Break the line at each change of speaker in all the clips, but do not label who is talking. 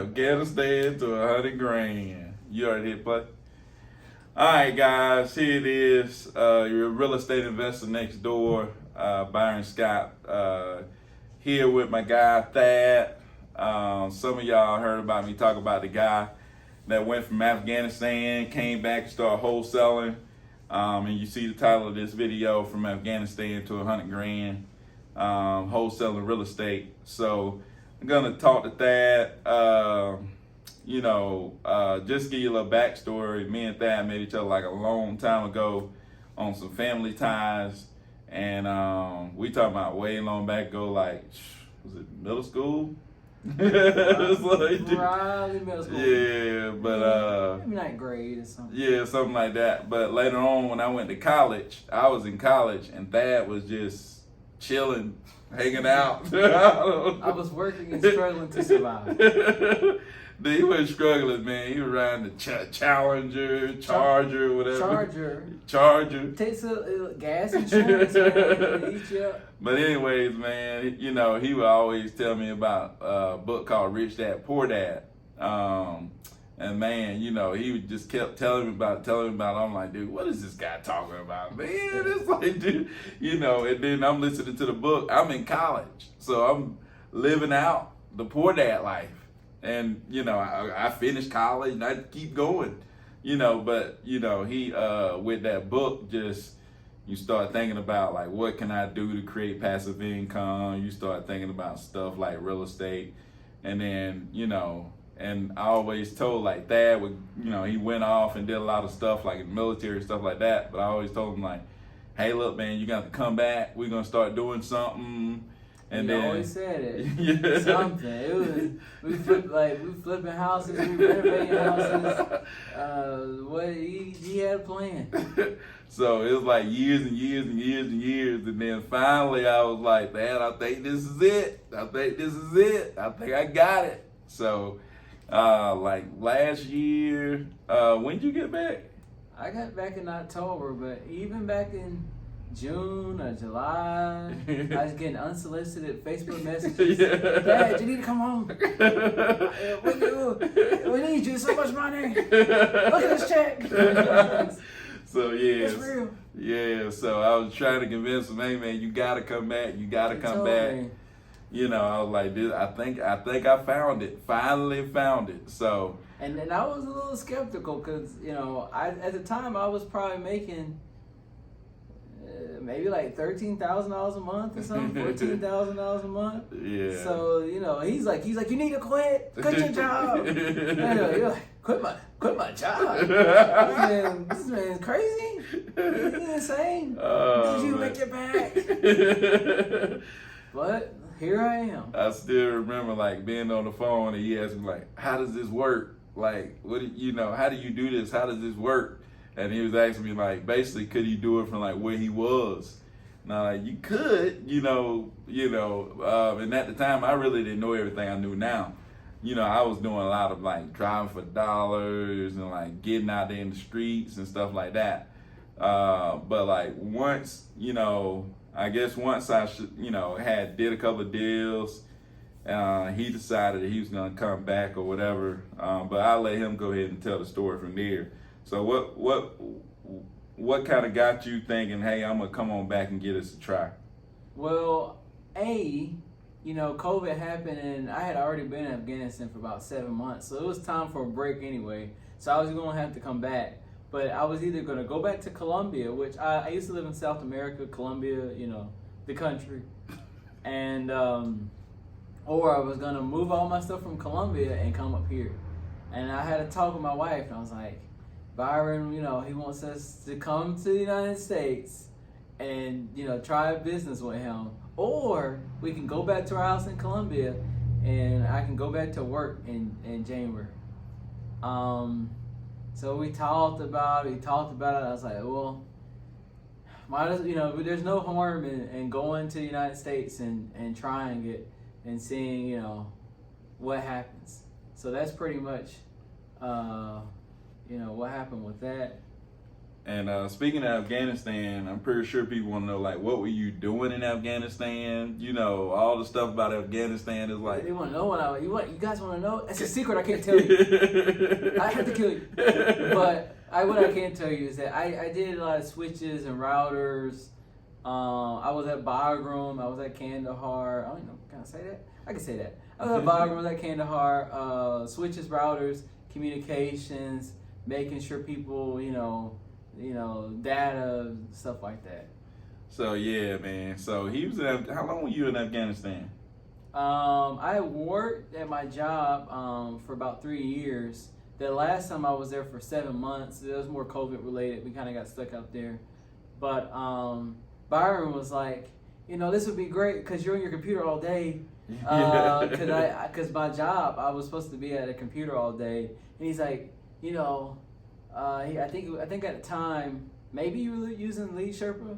Afghanistan to 100 grand. You already hit play? Alright guys, here it is. Your real estate investor next door, Byron Scott. Here with my guy Thad. Some of y'all heard about me talk about the guy that went from Afghanistan, came back and started wholesaling. And you see the title of this video, From Afghanistan to 100 grand, wholesaling real estate. So I'm gonna talk to Thad. Just give you a little backstory. Me and Thad met each other like a long time ago on some family ties, and we talking about way long back ago, like was it middle school?
Probably middle school.
Yeah, but
maybe ninth grade or something.
Yeah, something like that. But later on, when I went to college, I was in college, and Thad was just chilling, hanging out.
I was working and struggling to survive.
Dude, he wasn't struggling, man. He was riding the Challenger, Charger, whatever. Charger.
Takes a gas insurance, man. Eat you up.
But anyways, man, he would always tell me about a book called Rich Dad, Poor Dad. And man, he would just kept telling me about it. I'm like, dude, what is this guy talking about, man? It's like, dude, and then I'm listening to the book. I'm in college, so I'm living out the poor dad life. And, I finished college and I keep going, but, he, with that book, just, you start thinking about like, what can I do to create passive income? You start thinking about stuff like real estate. And then, and I always told like Thad would, he went off and did a lot of stuff like in the military, stuff like that. But I always told him like, hey, look, man, you got to come back. We're going to start doing something. And
he
then
always said it.
Yeah.
Something. It was we flipping houses, we renovating houses. He had a plan.
So it was like years and years and years and years, and then finally I was like, man, I think this is it. I think I got it. So like last year, when did you get back?
I got back in October, but even back in June or July, I was getting unsolicited Facebook messages.
Yeah.
Dad, you need to come home. We need you, so much money. Look at this check.
So yeah,
it's real.
Yeah. So I was trying to convince him, hey man, you gotta come back. You gotta come back. I was like, dude, I think I found it. Finally found it. So.
And then I was a little skeptical because at the time I was probably making maybe like $13,000 a month or something, $14,000 a month.
Yeah.
So he's like, you need to quit your job. You're like, quit my job. This man's crazy. He's insane. Did you make it back? But here I am.
I still remember like being on the phone and he asked me like, how does this work? Like, how do you do this? How does this work? And he was asking me like, basically, could he do it from like where he was? Now, like, you could, and at the time, I really didn't know everything I knew now. I was doing a lot of like driving for dollars and like getting out there in the streets and stuff like that. But like once, I guess once I did a couple of deals, he decided that he was gonna come back or whatever. But I'll let him go ahead and tell the story from there. So what kind of got you thinking, hey, I'm gonna come on back and give this a try?
Well, COVID happened and I had already been in Afghanistan for about 7 months, so it was time for a break anyway. So I was gonna have to come back, but I was either gonna go back to Colombia, which I used to live in South America, Colombia, the country, and or I was gonna move all my stuff from Colombia and come up here. And I had a talk with my wife, and I was like, Byron, he wants us to come to the United States and, try business with him. Or we can go back to our house in Colombia and I can go back to work in January. So we talked about it. I was like, well, there's no harm in going to the United States and trying it and seeing, what happens. So that's pretty much, what happened with that.
And speaking of Afghanistan, I'm pretty sure people want to know, like, what were you doing in Afghanistan? You know, all the stuff about Afghanistan is like.
They want to know you guys want to know? It's a secret I can't tell you. I have to kill you. But what I can tell you is that I did a lot of switches and routers. I was at Bagram. I was at Kandahar. I don't know. Can I say that? I can say that. I was at Bagram. I was at Kandahar. Switches, routers, communications, making sure people, data, stuff like that.
So yeah, man. So he was in. How long were you in Afghanistan?
I worked at my job for about 3 years. The last time I was there for 7 months. It was more COVID related. We kind of got stuck out there. But Byron was like, this would be great because you're on your computer all day. Because my job, I was supposed to be at a computer all day, and he's like, I think at the time maybe you were using Lead Sherpa.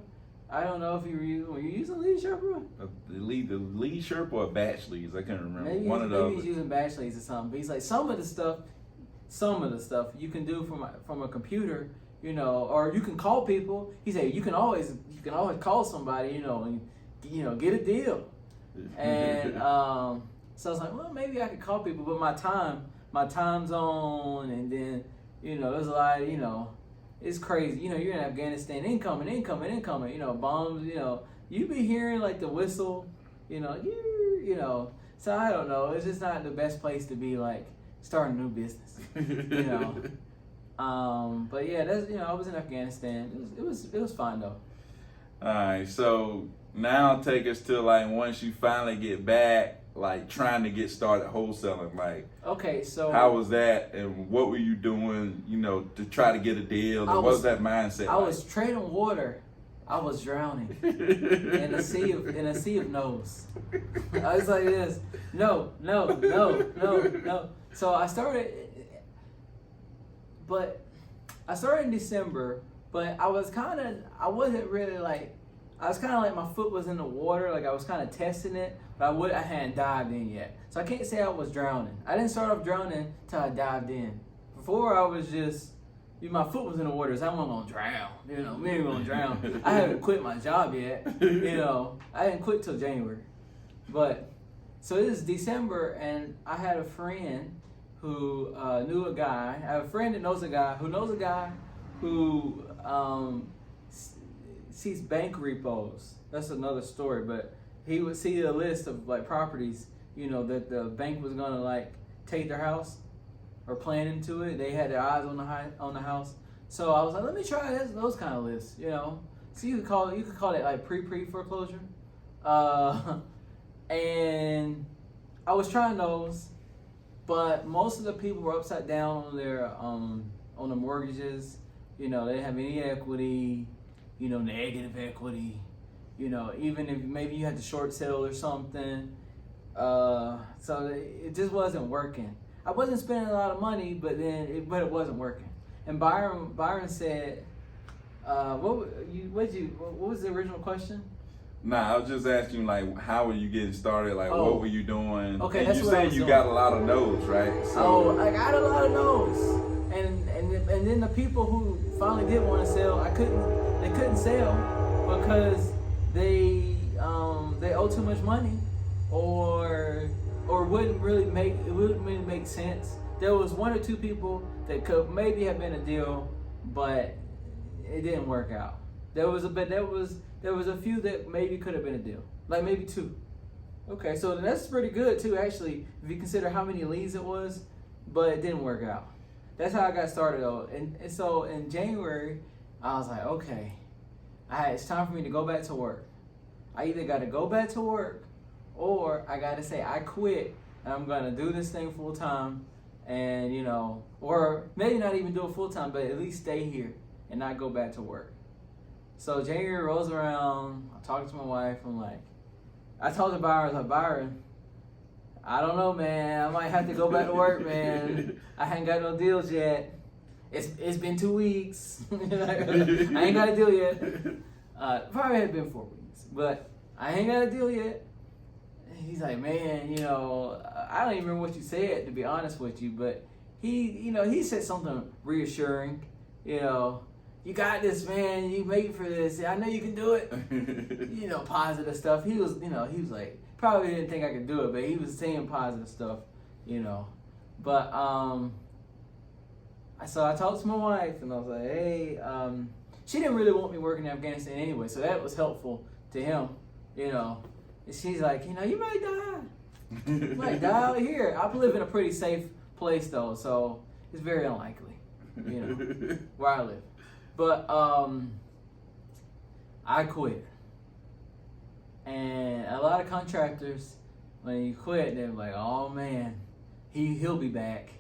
I don't know if were you using Lead Sherpa?
The lead Sherpa or Batch Leads? I can't remember.
Maybe he's using Batch Leads or something. But he's like, some of the stuff you can do from a computer, or you can call people. He said you can always call somebody, and get a deal. And so I was like, well, maybe I could call people, but my time zone, and then there's a lot of, it's crazy. You're in Afghanistan, incoming, bombs. You be hearing like the whistle, So I don't know. It's just not the best place to be, like starting a new business, But yeah, that's I was in Afghanistan. It was fine though.
All right, so now take us to like once you finally get back, like trying to get started wholesaling. Like,
okay, so
how was that, and what were you doing? To try to get a deal. What was that mindset?
I was trading water. I was drowning in a sea of no's. I was like this, no. So I started in December, but I was kind of like my foot was in the water, like I was kind of testing it, but I hadn't dived in yet. So I can't say I was drowning. I didn't start off drowning till I dived in. Before I was just, my foot was in the water, so I wasn't gonna drown. We ain't gonna drown. I haven't quit my job yet. I didn't quit till January. But so it is December, and I had a friend who knew a guy. I have a friend that knows a guy who sees bank repos. That's another story, but he would see a list of like properties, that the bank was gonna like take their house or plan into it. They had their eyes on the house. So I was like, let me try those kind of lists, So you could call it like pre foreclosure. And I was trying those, but most of the people were upside down on their on the mortgages. They didn't have any equity. Negative equity, even if maybe you had to short sell or something. So it just wasn't working. I wasn't spending a lot of money, but it wasn't working. And Byron said, what was the original question?
Nah, I was just asking you, like, how were you getting started? Like, what were you doing?
Okay,
and
that's
you
what I
said
was
you
doing.
got a lot of no's, right? So,
I got a lot of no's. And then the people who finally did want to sell, they couldn't sell because they owe too much money, or wouldn't really make sense. There was one or two people that could maybe have been a deal, but it didn't work out. There was a few that maybe could have been a deal, like maybe two. Okay, so that's pretty good too, actually, if you consider how many leads it was, but it didn't work out. That's how I got started though. And so in January, I was like, okay, it's time for me to go back to work. I either got to go back to work, or I got to say I quit and I'm going to do this thing full time, and or maybe not even do it full time, but at least stay here and not go back to work. So January rolls around, I talked to my wife, I told Byron, I was like, Byron, I don't know, man. I might have to go back to work, man. I ain't got no deals yet. It's been 2 weeks. I ain't got a deal yet. Probably had been 4 weeks, but I ain't got a deal yet. And he's like, man, I don't even remember what you said, to be honest with you, but he said something reassuring, you got this, man. You made for this. I know you can do it. You know, positive stuff. He was like, probably didn't think I could do it, but he was saying positive stuff, you know. But so I talked to my wife, and I was like, hey, she didn't really want me working in Afghanistan anyway, so that was helpful to him, you know. And she's like, you know, you might die. You might die out here. I live in a pretty safe place, though, so it's very unlikely, you know, where I live. But I quit. And a lot of contractors, when you quit, they're like, oh, man, he'll be back.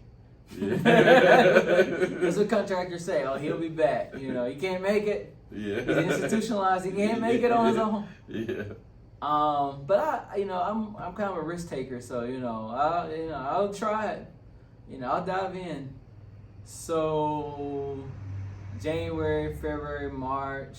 Yeah. That's what contractors say. Oh, he'll be back. You know, he can't make it.
Yeah.
He's institutionalized. He can't make it on his own.
Yeah.
But I'm kind of a risk taker, so I'll try it. You know, I'll dive in. So January, February, March.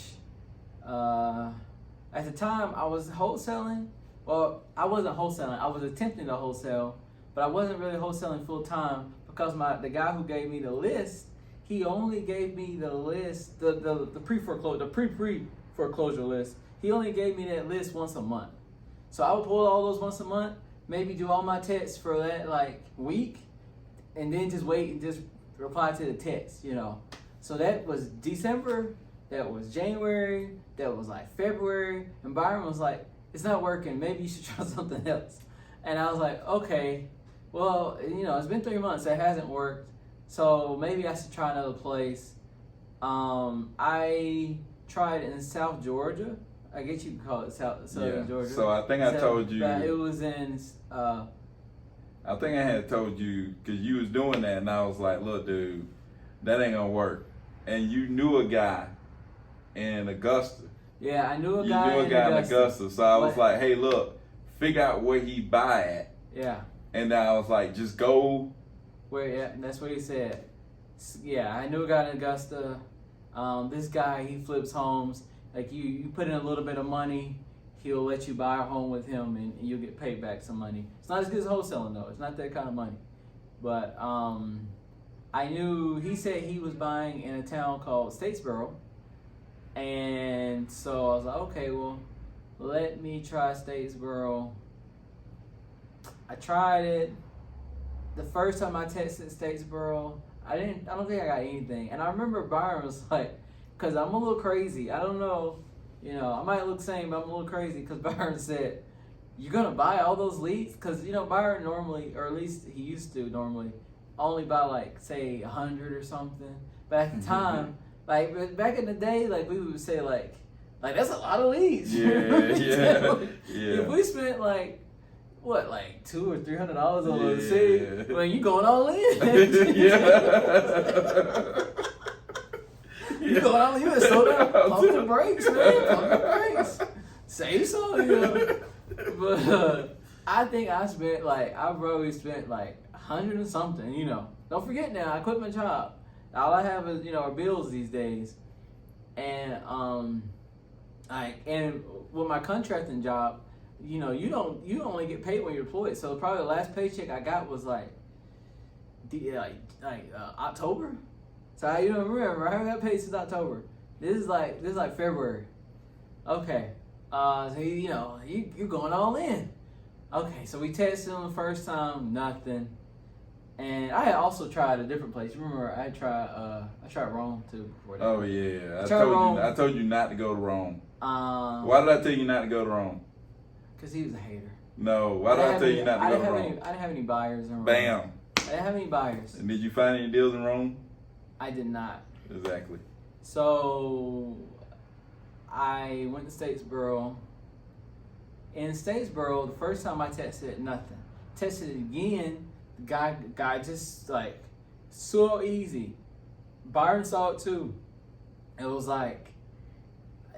At the time, I was wholesaling. Well, I wasn't wholesaling. I was attempting to wholesale, but I wasn't really wholesaling full time because the guy who gave me the list, he only gave me the list, the pre-foreclosure list. He only gave me that list once a month. So I would pull all those once a month, maybe do all my texts for that like week, and then just wait and just reply to the text, you know. So that was December, that was January, that was like February, and Byron was like, it's not working, maybe you should try something else. And I was like, okay, well, you know, it's been 3 months, that hasn't worked, so maybe I should try another place. I tried in South Georgia. I guess you could call it Southern Georgia.
So I think I told you.
It was in.
I think I had told you because you was doing that, and I was like, "Look, dude, that ain't gonna work." And you knew a guy in Augusta.
Yeah, I knew a guy.
You knew a guy in Augusta, so I was like, "Hey, look, figure out where he buy at."
Yeah.
And then I was like, "Just go."
Where? Yeah, that's what he said. Yeah, I knew a guy in Augusta. This guy, he flips homes. Like you put in a little bit of money, he'll let you buy a home with him, and you'll get paid back some money. It's not as good as wholesaling though. It's not that kind of money. But I knew he said he was buying in a town called Statesboro, and so I was like, okay, well, let me try Statesboro. I tried it. The first time I texted Statesboro, I don't think I got anything. And I remember Byron was like, because I'm a little crazy. I don't know, you know, I might look the same, but I'm a little crazy because Byron said, you're going to buy all those leads? Because, you know, Byron normally, or at least he used to normally, only buy like, say, 100 or something. But at the time, like back in the day, like we would say like that's a lot of leads.
Yeah, yeah.
If we spent like, what, like $200 or $300 on those cities, well, you going all in.
Yeah.
You going all in, you just slow down, pump the brakes, man, pump the brakes. Save some, you know. But I think I probably spent like 100 and something, you know. Don't forget now, I quit my job. All I have is, you know, are bills these days. And and with my contracting job, you know, you only get paid when you're employed. So probably the last paycheck I got was like October. So you don't remember, I haven't got paid since October. This is like February. Okay. So you know, you going all in. Okay, so we texted him the first time, nothing. And I had also tried a different place. Remember, I tried Rome too before that.
Oh yeah, I told you not to go to Rome. Why did I tell you not to go to Rome?
Because he was a hater.
No, why did I tell you not to go to Rome?
I didn't have any buyers in Rome.
Bam.
I didn't have any buyers.
And did you find any deals in Rome?
I did not.
Exactly.
So I went to Statesboro. In Statesboro, the first time I texted, nothing. Texted it again. The guy just like so easy. Byron saw it too. It was like,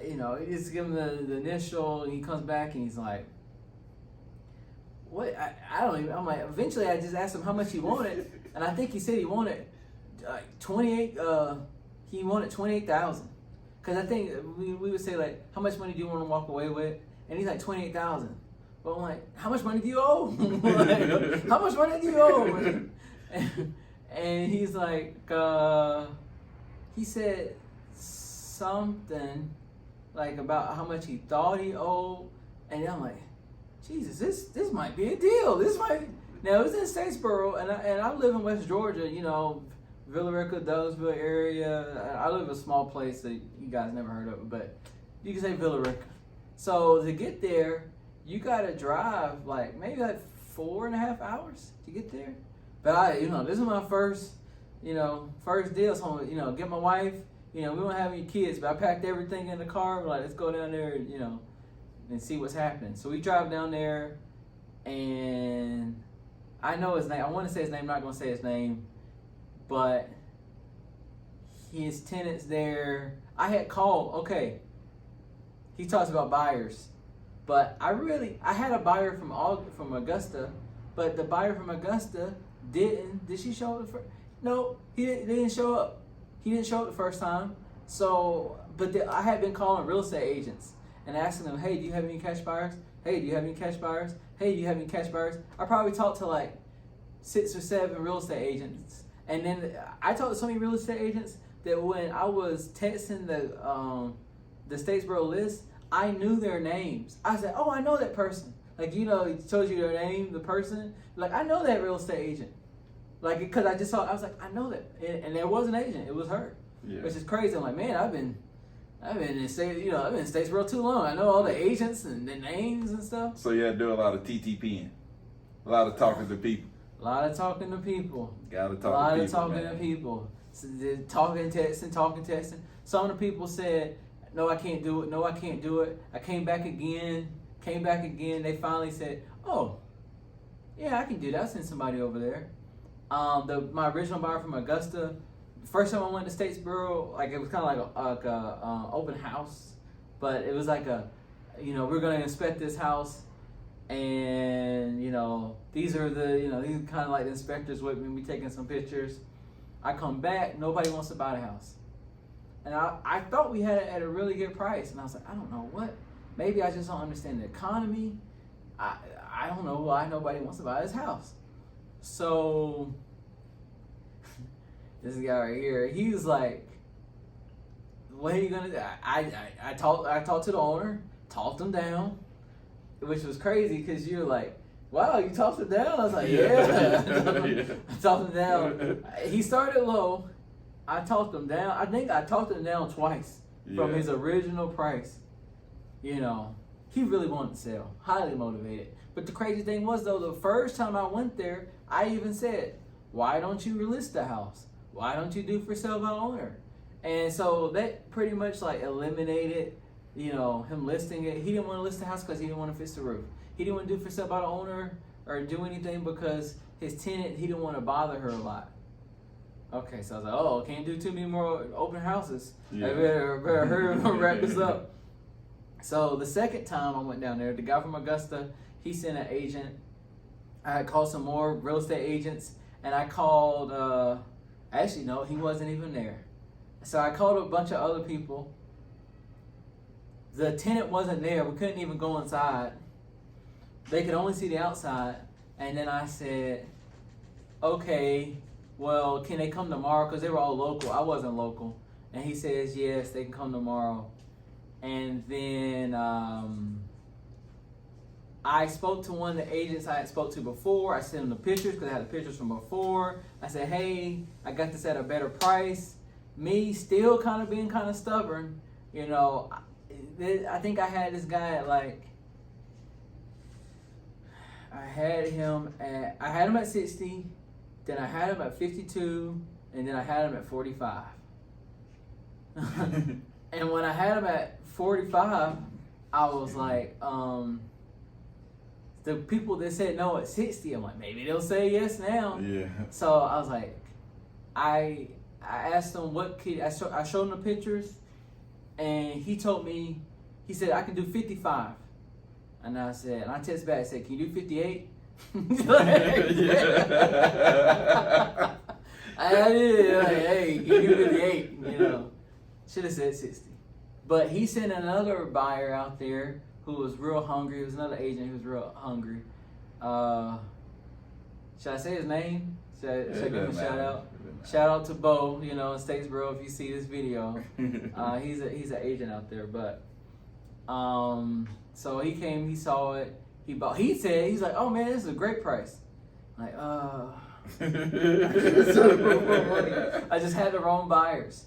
you know, you just give him the initial, and he comes back and he's like, what? I don't even. I'm like, eventually I just asked him how much he wanted, and I think he said he wanted like 28. He wanted 28,000. Cause I think we would say like, how much money do you want to walk away with? And he's like 28,000. But I'm like, how much money do you owe? Like, how much money do you owe? And he's like, he said something like about how much he thought he owed, and then I'm like, Jesus, this might be a deal. This might. Now it was in Statesboro, and I live in West Georgia. You know, Villa Rica, Douglasville area. I live in a small place that you guys never heard of, but you can say Villa Rica. So to get there, you gotta drive like maybe like 4.5 hours to get there. But this is my first deal. So get my wife. We don't have any kids, but I packed everything in the car. We're like, let's go down there, and see what's happening. So we drive down there, and I know his name. I want to say his name. I'm not gonna say his name, but his tenant's there. I had called. Okay. He talks about buyers, but I had a buyer from Augusta, but the buyer from Augusta did she show up? No, he didn't show up. He didn't show up the first time. So, I had been calling real estate agents and asking them, hey, do you have any cash buyers? Hey, do you have any cash buyers? Hey, do you have any cash buyers? I probably talked to like 6 or 7 real estate agents, and then I talked to so many real estate agents that when I was texting the Statesboro list, I knew their names. I said, oh, I know that person. Like, he told you their name, the person. Like, I know that real estate agent. Like, because I just saw, I was like, I know that. And there was an agent. It was her. Yeah. Which is crazy. I'm like, man, I've been in Statesboro too long. I know all the agents and the names and stuff.
So you had to do a lot of TTPing. A lot of talking to people.
A lot of talking to people.
Gotta talk to people.
A lot of talking to people. So talking, texting. Some of the people said, no, I can't do it. No, I can't do it. I came back again. They finally said, oh, yeah, I can do that. I'll send somebody over there. My original buyer from Augusta, first time I went to Statesboro, like it was kind of like a open house, but it was like we're going to inspect this house, and these are these are kind of like the inspectors with me. We taking some pictures. I come back, nobody wants to buy the house. And I thought we had it at a really good price. And I was like, I don't know what. Maybe I just don't understand the economy. I don't know why nobody wants to buy this house. So this guy right here, he was like, what are you going to do? I talked to the owner, talked him down, which was crazy because you're like, wow, you talked him down? I was like, yeah. I talked him down. He started low. I talked him down. I think I talked him down twice from his original price. He really wanted to sell. Highly motivated. But the crazy thing was, though, the first time I went there, I even said, why don't you relist the house? Why don't you do for sale by owner? And so that pretty much like eliminated, him listing it. He didn't want to list the house because he didn't want to fix the roof. He didn't want to do for sale by the owner or do anything because his tenant, he didn't want to bother her a lot. Okay, so I was like, oh, can't do too many more open houses. Yeah. I better hurry up and wrap this up. So the second time I went down there, the guy from Augusta, he sent an agent. I had called some more real estate agents, and I called, actually, no, he wasn't even there. So I called a bunch of other people. The tenant wasn't there. We couldn't even go inside. They could only see the outside. And then I said, okay, well, can they come tomorrow? Because they were all local. I wasn't local. And he says, yes, they can come tomorrow. And then I spoke to one of the agents I had spoke to before. I sent him the pictures because I had the pictures from before. I said, hey, I got this at a better price. Me still kind of being kind of stubborn. I think I had this guy at I had him at 60. Then I had him at 52, and then I had him at 45. And when I had him at 45, I was like, the people that said no at 60, I'm like, maybe they'll say yes now. Yeah. So I was like, I asked him what kid, I showed him the pictures, and he told me, he said, I can do 55. And I texted back, I said, can you do 58? I did. Like, hey, you do 58. Should have said 60. But he sent another buyer out there who was real hungry. It was another agent who was real hungry. Should I say his name? Should I give him a shout out? Shout out to Bo, you know, in Statesboro, if you see this video. He's an agent out there, but so he came, he saw it, he's like, oh man, this is a great price. I'm like, I just had the wrong buyers.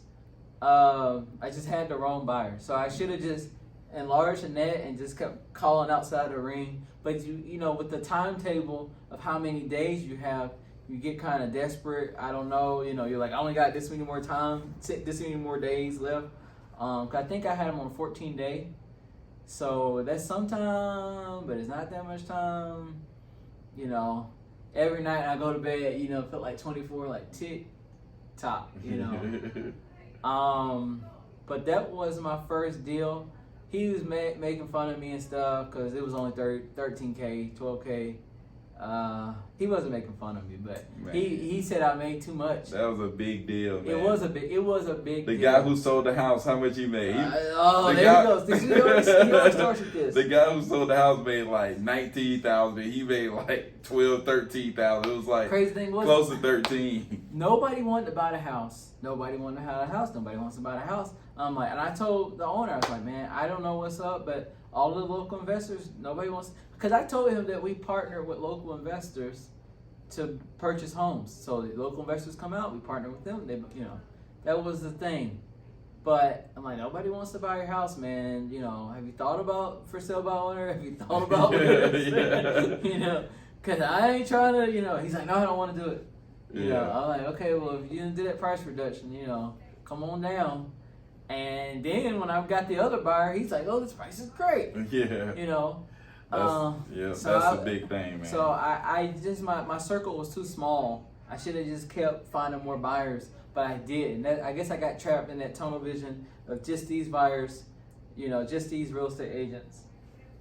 So I should have just enlarged the net and just kept calling outside the ring. But you know, with the timetable of how many days you have, you get kind of desperate. I don't know, you know, you're like, I only got this many more days left. Cause I think I had them on 14-day. So that's some time, but it's not that much time. You know, every night I go to bed, you know, felt like 24, like tick tock, you know. But that was my first deal. He was making fun of me and stuff because it was only 13K, 12K. He wasn't making fun of me, but he said I made too much.
That was a big deal, man.
It was a big
The
deal.
guy who sold the house, how much he made?
He always starts with this.
The guy who sold the house made like 19,000. He made like 12, 13,000. It was like
crazy thing was
close to 13.
Nobody wanted to buy the house. Nobody wants to buy the house. I'm like, and I told the owner, I was like, man, I don't know what's up, but all the local investors, nobody wants. Because I told him that we partner with local investors to purchase homes. So the local investors come out, we partner with them. They, you know, that was the thing. But I'm like, nobody wants to buy your house, man. You know, have you thought about for sale by owner? Have you thought about you know? Because I ain't trying to, you know. He's like, no, I don't want to do it. You know, I'm like, okay, well, if you didn't do that price reduction, you know, come on down. And then when I got the other buyer, he's like, oh, this price is great.
Yeah.
You know.
That's a big thing, man.
So I just my circle was too small. I should have just kept finding more buyers, but I did. And I guess I got trapped in that tunnel vision of just these buyers, you know, just these real estate agents.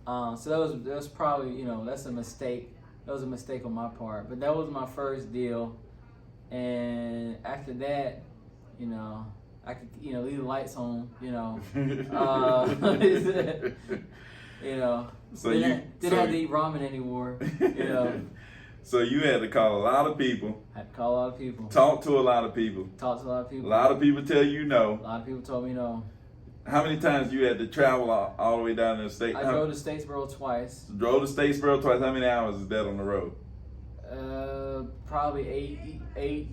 So that was probably, you know, that's a mistake. That was a mistake on my part. But that was my first deal, and after that, you know, I could, you know, leave the lights on, you know. You know,
so
didn't have to eat ramen anymore. You know.
So you had to call a lot of people.
Had to call a lot of people.
Talk to a lot of people.
Talk to a lot of people.
A lot of people tell you no.
A lot of people told me no.
How many times you had to travel all the way down to the state?
I drove to Statesboro twice.
Drove to Statesboro twice. How many hours is that on the road?
Probably eight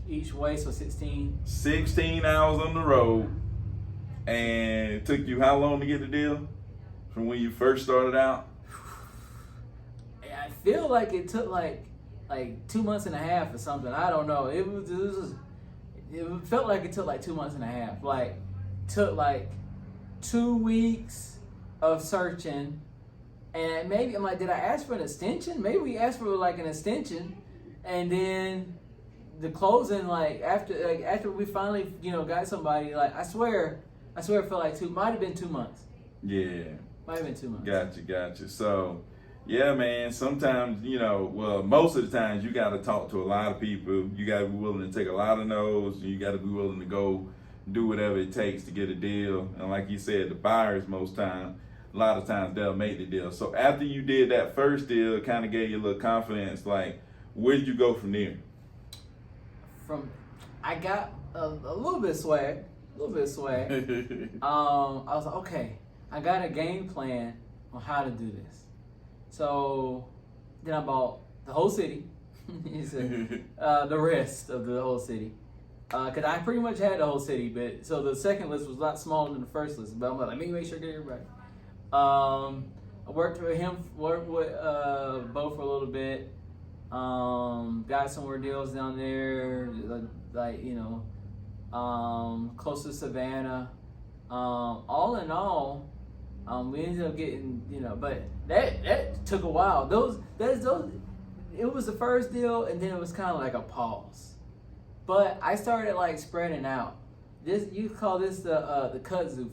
each way, so 16.
16 hours on the road, and it took you how long to get the deal? From when you first started out?
I feel like it took like 2 months and a half or something. I don't know. It felt like it took like 2 months and a half. Like took like 2 weeks of searching, and maybe I'm like, did I ask for an extension? Maybe we asked for like an extension, and then the closing like after we finally, you know, got somebody, like I swear it felt like might have been 2 months.
Yeah.
Might have been 2 months.
Gotcha. So, yeah, man, sometimes, you know, well, most of the times you got to talk to a lot of people. You got to be willing to take a lot of no's. You got to be willing to go do whatever it takes to get a deal. And like you said, the buyers a lot of times they'll make the deal. So after you did that first deal, it kind of gave you a little confidence. Like, where did you go from there?
I got a little bit of swag. I was like, okay, I got a game plan on how to do this. So then I bought the whole city, the rest of the whole city. Because I pretty much had the whole city, but so the second list was a lot smaller than the first list. But I'm like, let me make sure I get everybody. I worked with Bo for a little bit. Got some more deals down there, like you know, close to Savannah. All in all, we ended up getting, you know, but that took a while. It was the first deal, and then it was kind of like a pause. But I started like spreading out. You call this the kudzu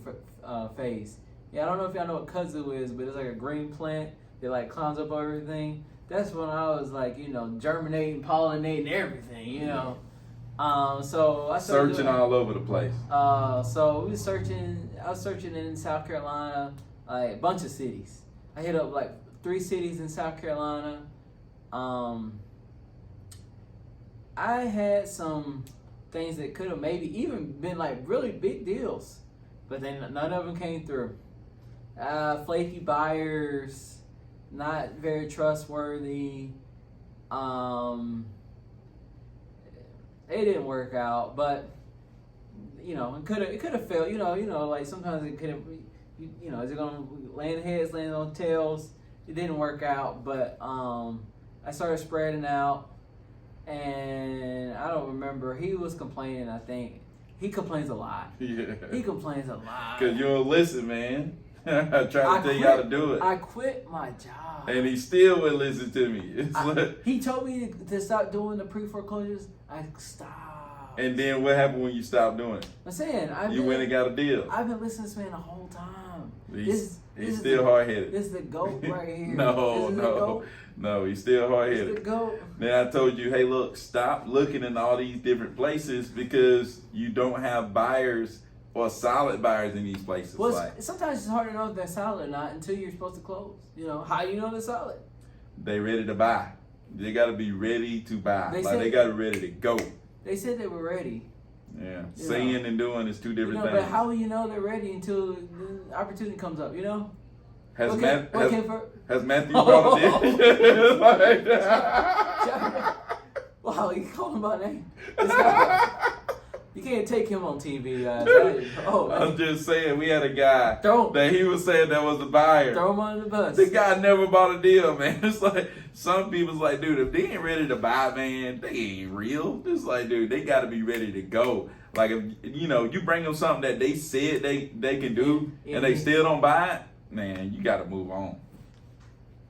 phase. Yeah, I don't know if y'all know what kudzu is, but it's like a green plant that like climbs up everything. That's when I was like, you know, germinating, pollinating everything, you know. So I started
searching all over the place.
So we was searching. I was searching in South Carolina, like a bunch of cities. I hit up like 3 cities in South Carolina. I had some things that could have maybe even been like really big deals, but then none of them came through. Flaky buyers, not very trustworthy. It didn't work out, but it could have failed. Like sometimes it could have. Is it gonna land heads, land on tails? It didn't work out, but I started spreading out, and I don't remember. He was complaining. I think he complains a lot.
Yeah.
He complains a lot.
Cause you don't listen, man. I tried to tell you how to do it.
I quit my job.
And he still wouldn't listen to me.
He told me to stop doing the pre-foreclosures. I stopped.
And then what happened when you stopped doing it?
I'm saying
You went and got a deal.
I've been listening to this man the whole time.
He's still hard-headed.
This is the GOAT right here.
No, he's still hard-headed.
This is the GOAT.
Then I told you, hey, look, stop looking in all these different places because you don't have buyers or solid buyers in these places.
Well, sometimes it's hard to know if they're solid or not until you're supposed to close. How do you know they're solid?
They ready to buy. They got to be ready to buy. They got to be ready to go.
They said they were ready.
Yeah, saying and doing is two different things.
But how will you know they're ready until the opportunity comes up?
Has Matthew
brought
it in?
Wow, you call him by name. You can't take him on TV, guys.
I'm just saying, we had a guy
that
he was saying that was the buyer.
Throw him under the bus.
The guy never bought a deal, man. It's like some people's like, dude, if they ain't ready to buy, man, they ain't real. It's like, dude, they got to be ready to go. Like if you bring them something that they said they can do, and they still don't buy it, man, you got to move on.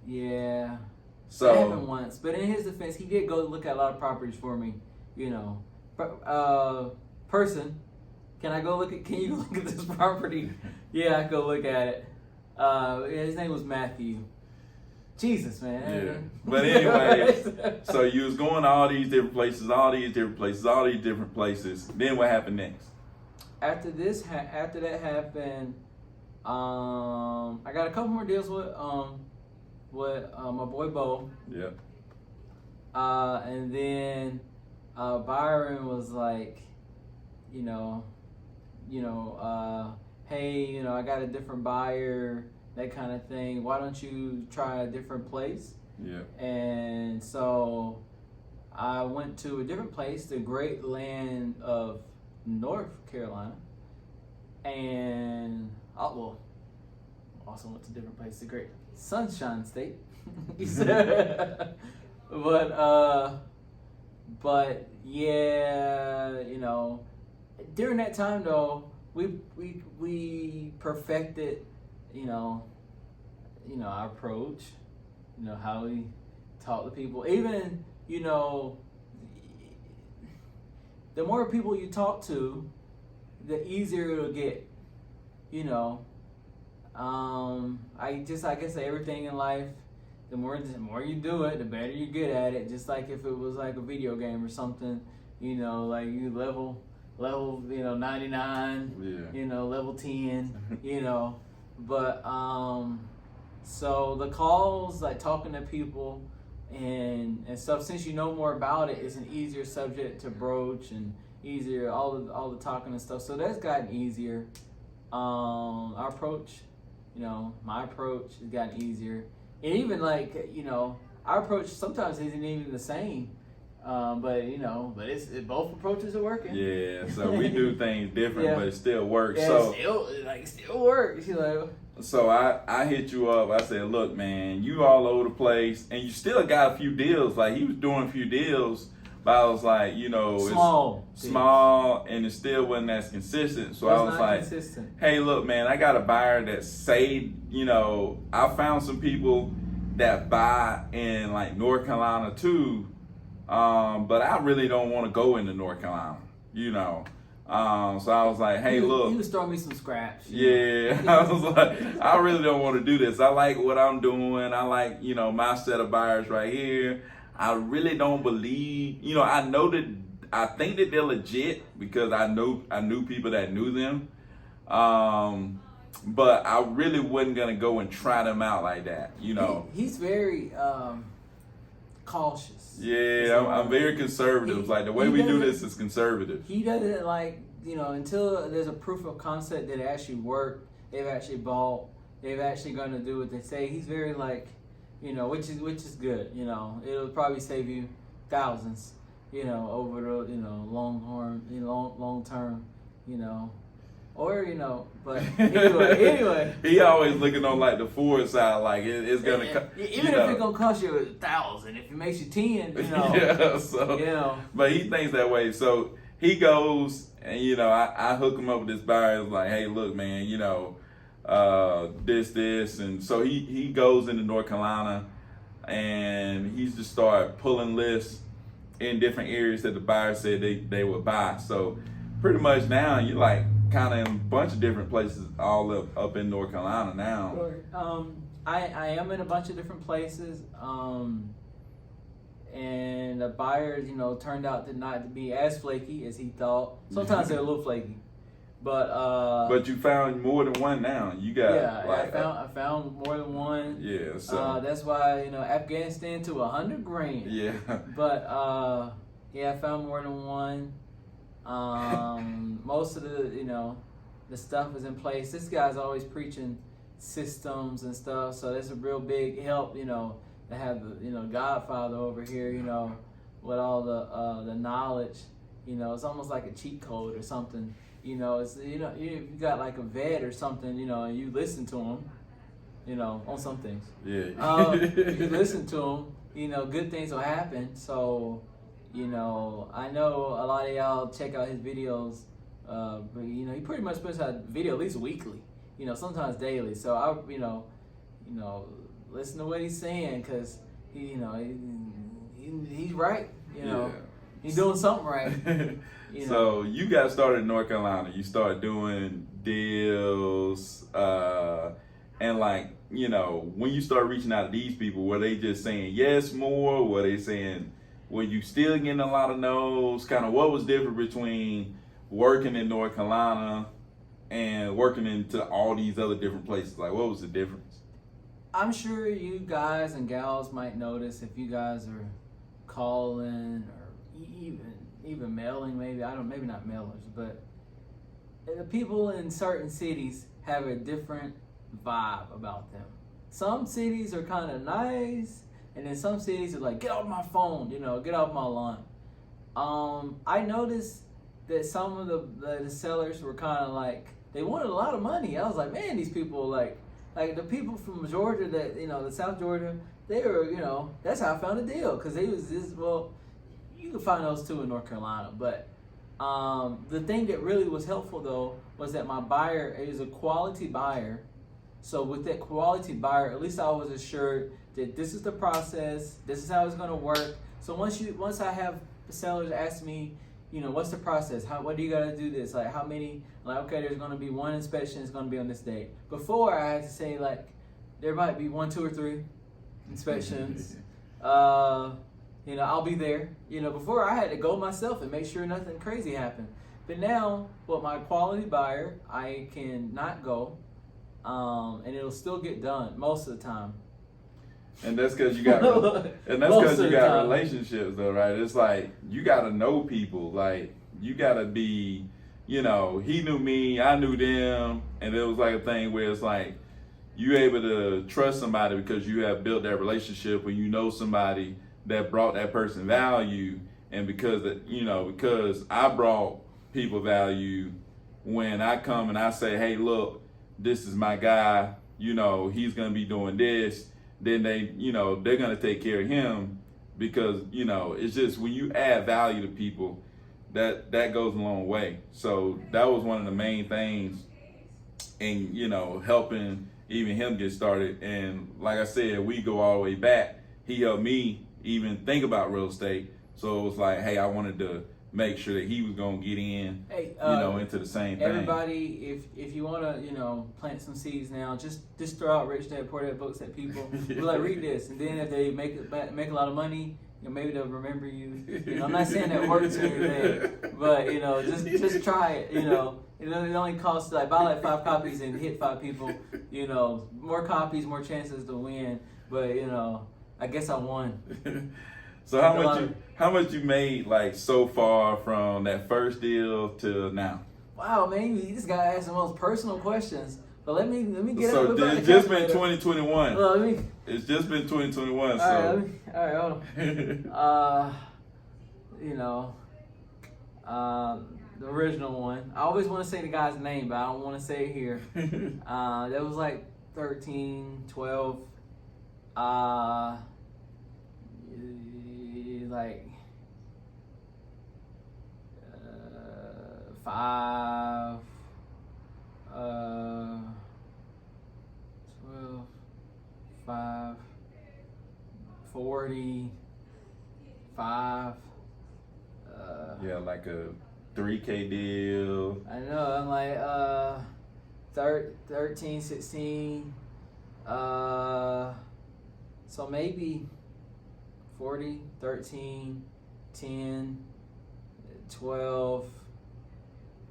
Yeah.
So
that happened once, but in his defense, he did go look at a lot of properties for me. Person, can you look at this property? Yeah, I go look at it. His name was Matthew. Jesus, man.
Yeah. But anyway, so you was going to all these different places. Then what happened next?
After that happened, I got a couple more deals with my boy Bo.
Yeah.
And then Byron was like, hey, I got a different buyer, that kind of thing. Why don't you try a different place?
Yeah.
And so I went to a different place, the great land of North Carolina. And also went to a different place, the great Sunshine State. But yeah, during that time though, we perfected, our approach, how we talk to people. Even, the more people you talk to, the easier it'll get. I guess everything in life, the more you do it, the better you get at it. Just like if it was like a video game or something, like you level 99,
yeah.
Level 10, But so the calls, like talking to people and stuff, since you know more about it, it's an easier subject to broach and easier all the talking and stuff. So that's gotten easier. Our approach, my approach has gotten easier. And even like, our approach sometimes isn't even the same. But both approaches are working.
Yeah, so we do things different, but it still works.
Yeah,
so
it still works.
So I hit you up. I said, look, man, you all over the place, and you still got a few deals. Like he was doing a few deals, but I was like, it's small, and it still wasn't as consistent. So I was like, hey, look, man, I got a buyer that I found some people that buy in like North Carolina too. But I really don't want to go into North Carolina, So I was like, hey, look.
He was throwing me some scraps.
Yeah. I was like, I really don't want to do this. I like what I'm doing. I like, my set of buyers right here. I really don't believe, I think that they're legit because I knew people that knew them. But I really wasn't going to go and try them out like that,
He's very, cautious.
Yeah, I'm very conservative. Like the way we do this is conservative.
He doesn't like, until there's a proof of concept that it actually worked, they've actually bought, they've actually going to do what they say. He's very like, which is good. It'll probably save you thousands, over the long term, or but anyway.
He always looking on like the forward side, like it's gonna
even if it's gonna cost you 1,000, if it makes you 10,
yeah. So but he thinks that way. So he goes and I hook him up with this buyer. It's like, hey, look, man, this, and so he goes into North Carolina, and he's just started pulling lists in different areas that the buyer said they would buy. So pretty much now you like kind of in a bunch of different places all up in North Carolina now.
Sure. I am in a bunch of different places, and the buyers, turned out to not be as flaky as he thought. Sometimes they're a little flaky, but
you found more than one now. You got
I found more than one.
Yeah, so
that's why Afghanistan to $100,000.
Yeah,
but I found more than one. Most of the stuff is in place. This guy's always preaching systems and stuff, so that's a real big help, to have the Godfather over here, with all the knowledge. It's almost like a cheat code or something. It's you got like a vet or something, and you listen to him, on some things.
Yeah.
You listen to him, good things will happen. So. I know a lot of y'all check out his videos, but he pretty much puts out video at least weekly, sometimes daily. So I, listen to what he's saying, cause he's right.
Yeah.
He's doing something right.
So you got started in North Carolina. You started doing deals, and like when you start reaching out to these people, were they just saying yes more? Were they saying? Were you still getting a lot of no's? Kind of what was different between working in North Carolina and working into all these other different places? Like, what was the difference?
I'm sure you guys and gals might notice if you guys are calling or even mailing, maybe not mailers, but the people in certain cities have a different vibe about them. Some cities are kind of nice. And then some cities are like, get off my phone, get off my lawn. I noticed that some of the sellers were kind of like, they wanted a lot of money. I was like, man, these people like the people from Georgia that, the South Georgia, they were, that's how I found a deal. Because they was you can find those too in North Carolina. But the thing that really was helpful though, was that my buyer is a quality buyer. So with that quality buyer, at least I was assured that this is the process, this is how it's going to work. So once I have the sellers ask me, what's the process? What do you got to do this? Like how many? Like okay, there's going to be one inspection. It's going to be on this date. Before I had to say like there might be 1, 2, or 3 inspections. I'll be there. Before I had to go myself and make sure nothing crazy happened. But now with my quality buyer, I can not go. And it'll still get done most of the time.
And that's because you got relationships though, right? It's like you gotta know people. Like you gotta be, he knew me, I knew them, and it was like a thing where it's like you able to trust somebody because you have built that relationship when you know somebody that brought that person value, and because I brought people value when I come and I say, hey, look, this is my guy, he's gonna be doing this. Then they're gonna take care of him because it's just when you add value to people, that goes a long way. So that was one of the main things in helping even him get started. And like I said, we go all the way back. He helped me even think about real estate. So it was like, hey, I wanted to make sure that he was gonna get in, into the same thing.
Everybody, if you wanna, plant some seeds now, just throw out Rich Dad Poor Dad books at people. Be like, read this, and then if they make a lot of money, maybe they'll remember you. I'm not saying that works or anything, but just try it. It only costs buy 5 copies and hit 5 people. More copies, more chances to win. But I guess I won.
So how much you made like so far from that first deal to now?
Wow, man, you just gotta ask the most personal questions. But let me get
So
up.
it's just been 2021.
Well,
It's just been 2021.
all
So
right, hold on. The original one. I always want to say the guy's name, but I don't want to say it here. That was like 13, 12. Like 5, 12, 5, 40, 5.
yeah, like a 3K deal.
I know, I'm like 13, 16. So maybe 40, 13, 10, 12.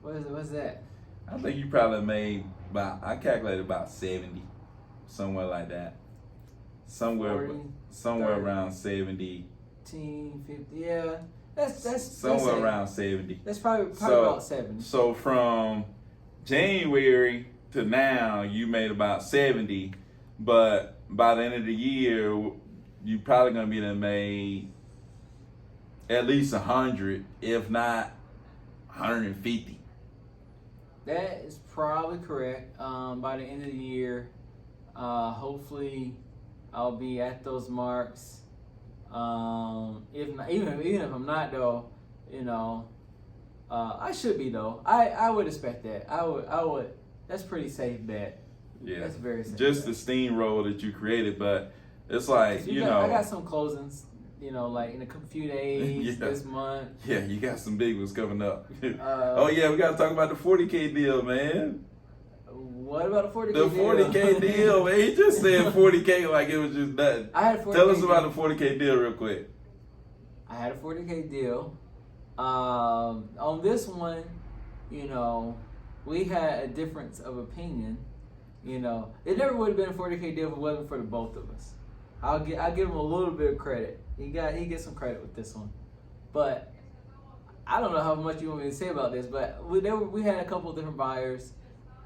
What's that?
I think you probably made I calculated about 70, somewhere like that. Somewhere
40,
around 70.
10, 50, yeah. That's
Somewhere around 70.
That's probably about 70.
So from January to now, you made about 70, but by the end of the year, you probably gonna be done made at least 100, if not 150.
That is probably correct. By the end of the year, hopefully, I'll be at those marks. If not, even if I'm not though, I should be though. I would expect that. I would. That's pretty safe bet.
Yeah,
that's very safe.
Just
bet.
the steamroll that you created, but it's like I
got some closings. Like in a few days this month.
Yeah, you got some big ones coming up. Oh yeah, we got to talk about the 40K deal, man.
What about the 40K
deal? The 40K deal, man. He just said 40K like it was just nothing.
I had a 40K
Tell us about the 40K deal real quick.
I had a 40K deal. On this one, we had a difference of opinion. It never would have been a 40K deal if it wasn't for the both of us. I'll give him a little bit of credit. He gets some credit with this one, but I don't know how much you want me to say about this. But we had a couple of different buyers.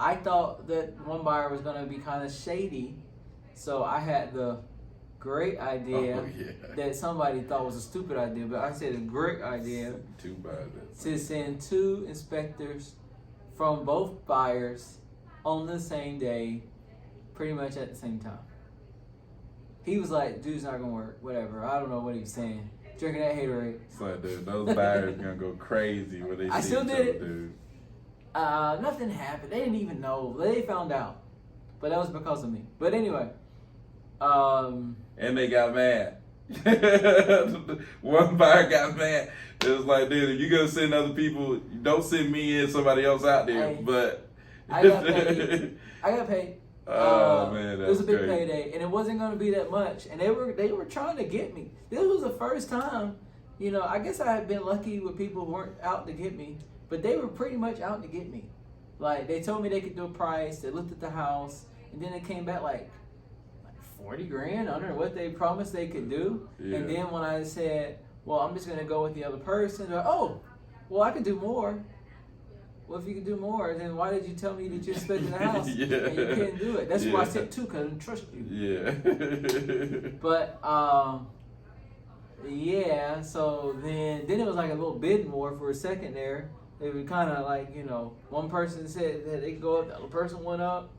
I thought that one buyer was going to be kind of shady, so I had the great idea that somebody thought was a stupid idea, but I said a great idea to send 2 inspectors from both buyers on the same day, pretty much at the same time. He was like, dude's not gonna work, whatever. I don't know what he was saying. Drinking that haterade.
It's like, dude, those buyers gonna go crazy when they
I
see
still
each
did
other,
it.
dude.
Nothing happened. They didn't even know. They found out. But that was because of me. But anyway.
And they got mad. One buyer got mad. It was like, dude, if you're gonna send other people, don't send me and somebody else out there. But
I got paid.
Oh man, that's
it was a big
crazy.
payday, and it wasn't going to be that much. And they were trying to get me. This was the first time, I guess I had been lucky with people who weren't out to get me, but they were pretty much out to get me. Like they told me they could do a price. They looked at the house, and then it came back like 40 grand under what they promised they could do.
Yeah.
And then when I said, well, I'm just going to go with the other person, they're like, oh, well, I can do more. Well, if you could do more, then why did you tell me that you inspected the house and you couldn't do it? That's why I said 2, because I didn't trust you.
Yeah.
But, so then it was like a little bidding war for a second there. They were kind of like, one person said that they could go up, the other person went up.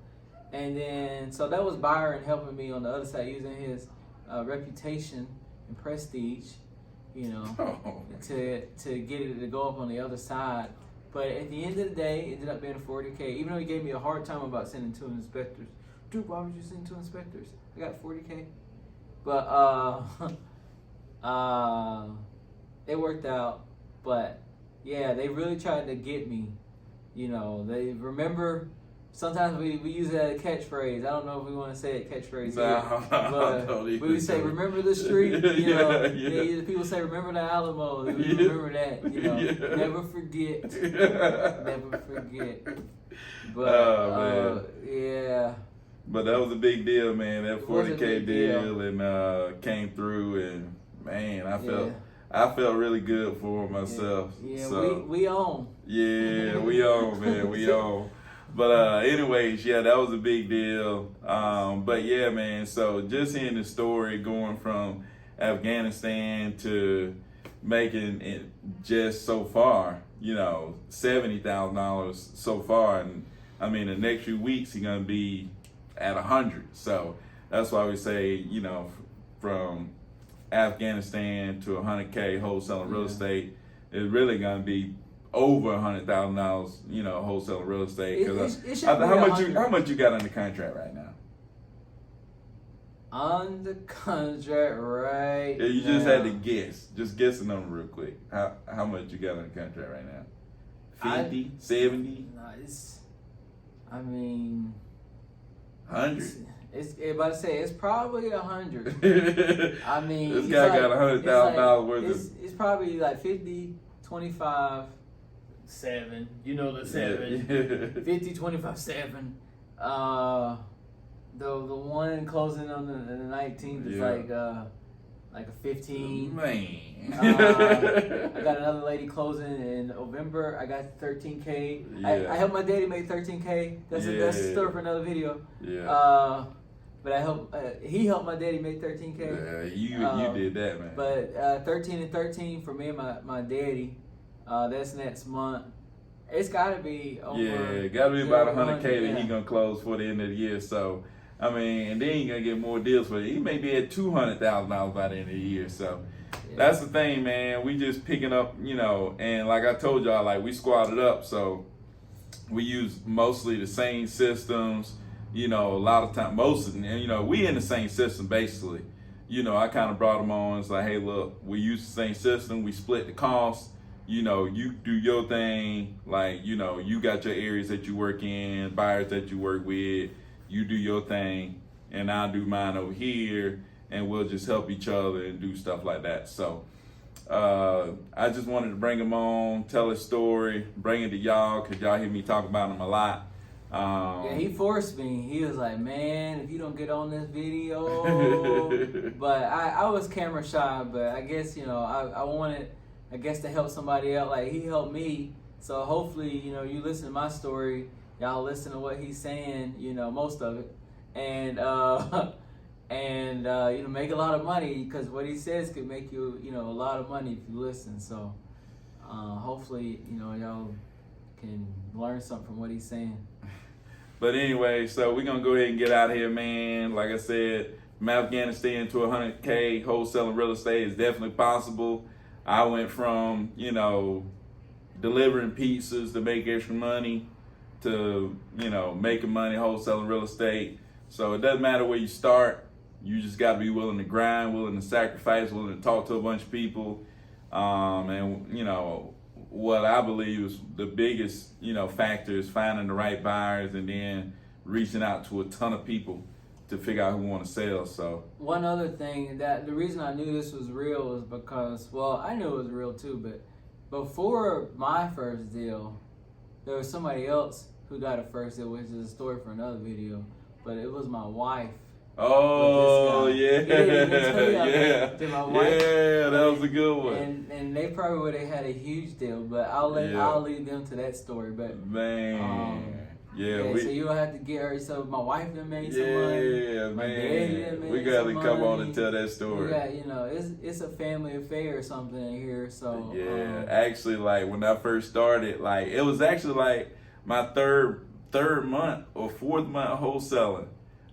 And then, so that was Byron helping me on the other side, using his reputation and prestige, to get it to go up on the other side. But at the end of the day, it ended up being a 40K. Even though he gave me a hard time about sending 2 inspectors. Dude, why would you send 2 inspectors? I got 40K. But it worked out. But yeah, they really tried to get me. They remember. Sometimes we use it as a catchphrase. I don't know if we want to say it catchphrase here, but we would say, "Remember the street." People say, "Remember the Alamo." We remember that. Never forget. Never forget. But yeah.
But that was a big deal, man. That 40K
big deal.
and came through, and man, I felt really good for myself.
Yeah,
so,
we own.
Yeah, we own, man. We own. But anyways, yeah, that was a big deal. But yeah, man. So just hearing the story going from Afghanistan to making it just so far, $70,000 so far, and I mean the next few weeks he's gonna be at 100. So that's why we say, from Afghanistan to 100K wholesaling real estate is really gonna be over $100,000, wholesaling real estate. Because how much you got under contract right now?
Under contract right
Yeah, you just had to guess. Just guess the number real quick. How much you got under contract right now? 50, 70?
No, it's
100.
It's probably 100. I mean,
this guy got $100,000 worth of.
It's probably like 50, 25, 7. You know the 7.
Yeah.
50, 25, 7. The one closing on the 19th is like a 15.
Man.
I got another lady closing in November. I got 13K.
Yeah.
I helped my daddy make 13K. That's a story for another video.
Yeah.
But he helped my daddy make 13K.
Yeah, you did that, man.
But 13 and 13 for me and my daddy. That's next month. It's gotta be over.
Yeah, gotta be about 100K that
yeah.
he gonna close for the end of the year. So, I mean, and then he gonna get more deals for it. He may be at $200,000 by the end of the year. So, that's the thing, man. We just picking up, and like I told y'all, like we squatted up. So, we use mostly the same systems. A lot of time, we in the same system basically. I kind of brought them on. It's like, hey, look, we use the same system. We split the cost. You do your thing. Like, you got your areas that you work in, buyers that you work with. You do your thing, and I'll do mine over here, and we'll just help each other and do stuff like that. So, I just wanted to bring him on, tell his story, bring it to y'all, because y'all hear me talk about him a lot.
Yeah, he forced me. He was like, man, if you don't get on this video. But I was camera shy, but I guess, I wanted, to help somebody else. Like, he helped me. So hopefully, you listen to my story, y'all listen to what he's saying, most of it. And, make a lot of money, because what he says could make you, a lot of money if you listen. So hopefully, y'all can learn something from what he's saying.
But anyway, so we're going to go ahead and get out of here, man. Like I said, from Afghanistan to 100K wholesaling real estate is definitely possible. I went from, delivering pizzas to make extra money to, making money wholesaling real estate. So it doesn't matter where you start. You just got to be willing to grind, willing to sacrifice, willing to talk to a bunch of people. What I believe is the biggest, factor is finding the right buyers and then reaching out to a ton of people to figure out who want to sell. So
one other thing, that the reason I knew this was real is because, I knew it was real too, but before my first deal, there was somebody else who got a first deal, which is a story for another video, but it was my wife.
Oh, yeah.
Yeah,
that was a good one.
And they probably would have had a huge deal, but I'll leave them to that story. But
man,
so you'll have to get her. So my wife done made some money.
Yeah,
my daddy done made
we gotta
some
come
money.
on and tell that story.
It's a family affair or something in here. So
actually, like when I first started, like it was actually like my third month or fourth month wholesaling.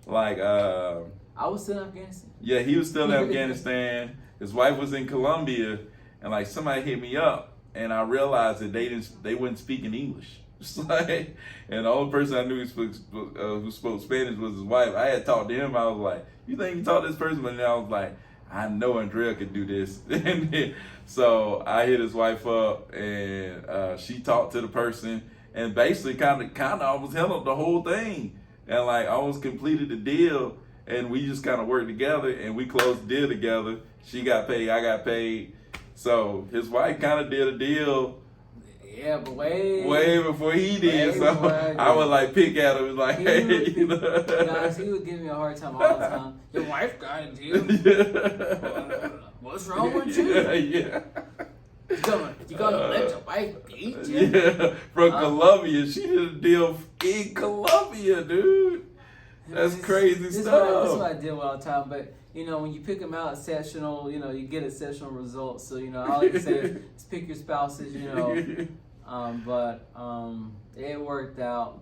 Like I
was still in Afghanistan.
Yeah, he was still in Afghanistan. His wife was in Colombia, and like somebody hit me up, and I realized that they weren't speaking English. Just like, and the only person I knew who spoke Spanish was his wife. I had talked to him. I was like, "You think you talk to this person?" But then I was like, "I know Andrea could do this." And then, so I hit his wife up, and she talked to the person, and basically kind of almost held up the whole thing. And like almost completed the deal, and we just kind of worked together, and we closed the deal together. She got paid, I got paid. So his wife kind of did a deal.
Yeah, but
way before he did. So I would like pick at him, like, hey,
Guys, he would give me a hard time all the time. Your wife got a deal. What's wrong with you?
Yeah.
You gonna let your wife beat you?
Yeah, from Colombia. She did a deal in Colombia, dude. That's crazy
This
stuff.
is what I deal with all the time. But when you pick them out, exceptional. You get exceptional results. So all I like to say is pick your spouses. It worked out,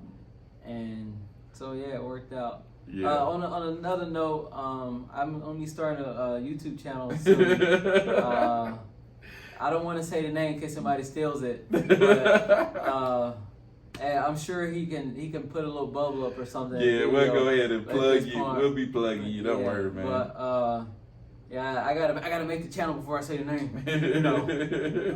and so it worked out.
Yeah.
On another note, I'm gonna be starting a YouTube channel soon. I don't want to say the name in case somebody steals it, but I'm sure he can put a little bubble up or something.
Yeah, we'll go ahead and plug you.
Point.
We'll be plugging you. Don't worry, man.
But I gotta make the channel before I say the name.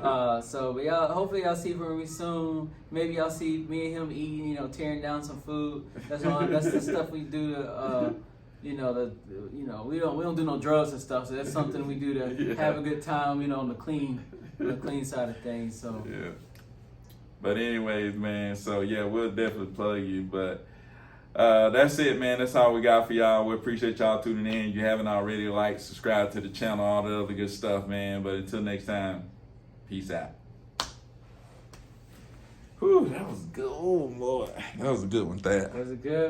But y'all, hopefully y'all see from me soon. Maybe y'all see me and him eating, tearing down some food. That's the stuff we do to. We don't do no drugs and stuff, so that's something we do to have a good time, on the clean side of things. So
yeah. But anyways, man, so we'll definitely plug you. But that's it, man. That's all we got for y'all. We appreciate y'all tuning in. If you haven't already, subscribe to the channel, all the other good stuff, man. But until next time, peace out. Whew, that was good. Oh, Lord. That was a good one,
that was a good